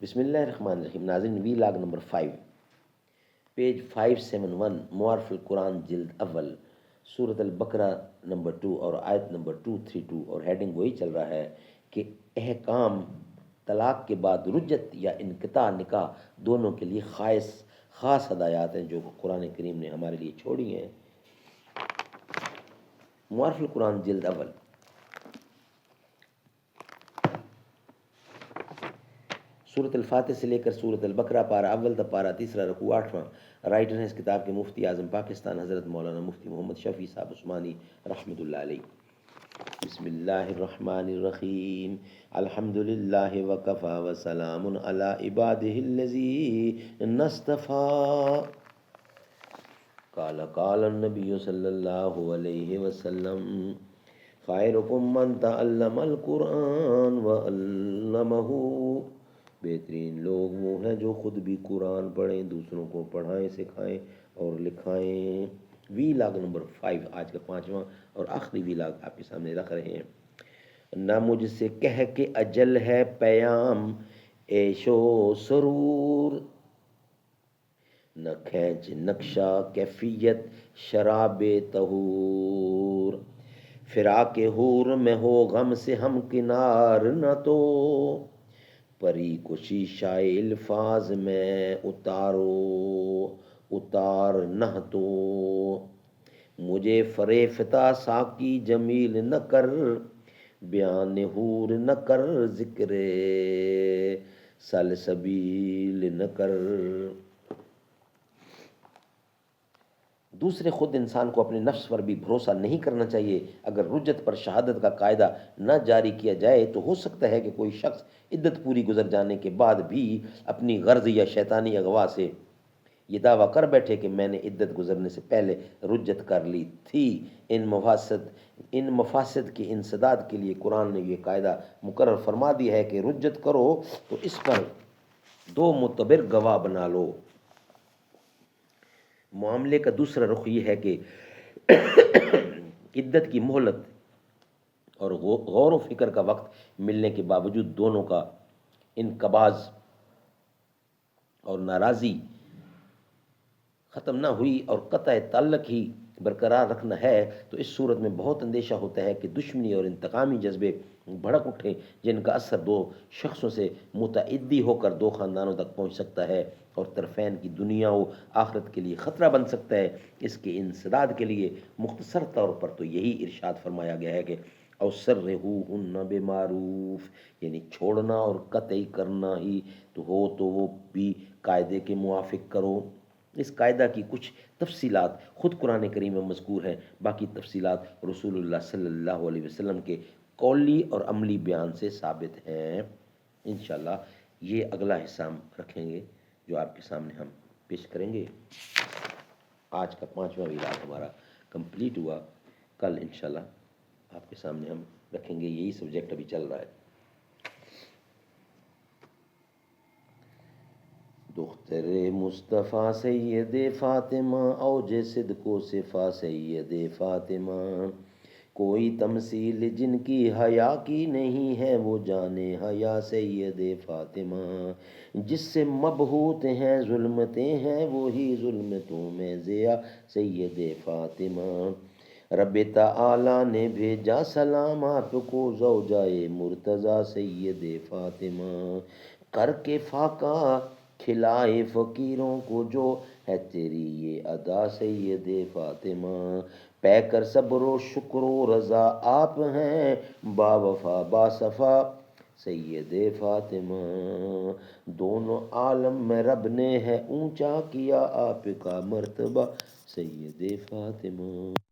بسم اللہ الرحمن الرحیم. ناظرین، وی لاگ نمبر 5 پیج 571 معارف القرآن جلد اول سورۃ البقرہ نمبر 2 اور آیت نمبر 232 اور ہیڈنگ وہی چل رہا ہے کہ احکام طلاق کے بعد رجت یا انقطاع نکاح دونوں کے لیے خاص ہدایات ہیں جو قرآن کریم نے ہمارے لیے چھوڑی ہیں. معارف القرآن جلد اول سورۃ الفاتح سے لے کر سورۃ البقرہ پارہ اول تا پارہ تیسرا رکوع 8واں. رائٹر ہیں اس کتاب کے مفتی اعظم پاکستان حضرت مولانا مفتی محمد شفیع صاحب عثمانی رحمۃ اللہ علیہ. بسم اللہ الرحمن الرحیم. الحمد للہ وکفی وسلام علی عبادہ الذین اصطفیٰ. قال النبی صلی اللہ علیہ وسلم خیرکم من تعلم القرآن وعلمہ. بہترین لوگ وہ ہیں جو خود بھی قرآن پڑھیں، دوسروں کو پڑھائیں، سکھائیں اور لکھائیں. وی لاگ نمبر 5 آج کا 5واں اور آخری وی لاگ آپ کے سامنے رکھ رہے ہیں. نہ مجھ سے کہہ کے اجل ہے پیام عیش و سرور، نہ کھینچ نقشہ کیفیت شراب طہور. فراق حور میں ہو غم سے ہم کنار نہ تو، پری کو شیشہ الفاظ میں اتار نہ تو. مجھے فریفتہ ساقی جمیل نہ کر، بیان حور نہ کر، ذکر سلسبیل نہ کر. دوسرے خود انسان کو اپنے نفس پر بھی بھروسہ نہیں کرنا چاہیے. اگر رجت پر شہادت کا قاعدہ نہ جاری کیا جائے تو ہو سکتا ہے کہ کوئی شخص عدت پوری گزر جانے کے بعد بھی اپنی غرض یا شیطانی اغوا سے یہ دعویٰ کر بیٹھے کہ میں نے عدت گزرنے سے پہلے رجت کر لی تھی. ان مفاسد کے انسداد کے لیے قرآن نے یہ قاعدہ مقرر فرما دیا ہے کہ رجت کرو تو اس پر 2 معتبر گواہ بنا لو. معاملے کا دوسرا رخ یہ ہے کہ عدت کی مہلت اور غور و فکر کا وقت ملنے کے باوجود دونوں کا انقباض اور ناراضی ختم نہ ہوئی اور قطع تعلق ہی برقرار رکھنا ہے تو اس صورت میں بہت اندیشہ ہوتا ہے کہ دشمنی اور انتقامی جذبے بھڑک اٹھیں جن کا اثر 2 شخصوں سے متعدی ہو کر 2 خاندانوں تک پہنچ سکتا ہے اور طرفین کی دنیا و آخرت کے لیے خطرہ بن سکتا ہے. اس کے انسداد کے لیے مختصر طور پر تو یہی ارشاد فرمایا گیا ہے کہ اوسرہوہن بمعروف، یعنی چھوڑنا اور قطعی کرنا ہی تو ہو تو وہ بھی قاعدے کے موافق کرو. اس قاعدہ کی کچھ تفصیلات خود قرآن کریم میں مذکور ہیں، باقی تفصیلات رسول اللہ صلی اللہ علیہ وسلم کے قولی اور عملی بیان سے ثابت ہیں. انشاءاللہ یہ اگلا حصہ ہم رکھیں گے جو آپ کے سامنے ہم پیش کریں گے. آج کا 5واں ویلاگ ہمارا کمپلیٹ ہوا. کل انشاءاللہ آپ کے سامنے ہم رکھیں گے. یہی سبجیکٹ ابھی چل رہا ہے. دختر مصطفیٰ سید فاطمہ اوج صدق و صفا سید فاطمہ، کوئی تمثیل جن کی حیا کی نہیں ہے وہ جانے حیا سید فاطمہ. جس سے مبہوت ہیں ظلمتیں ہیں وہی ظلمتوں میں ضیا سید فاطمہ. رب تعالی نے بھیجا سلام آپ کو زوجائے مرتضیٰ سید فاطمہ. کر کے فاقہ کھلائے فقیروں کو جو ہے تیری یہ ادا سید فاطمہ. پے کر صبر و شکر و رضا آپ ہیں با وفا با صفا سید فاطمہ. دونوں عالم میں رب نے ہے اونچا کیا آپ کا مرتبہ سید فاطمہ.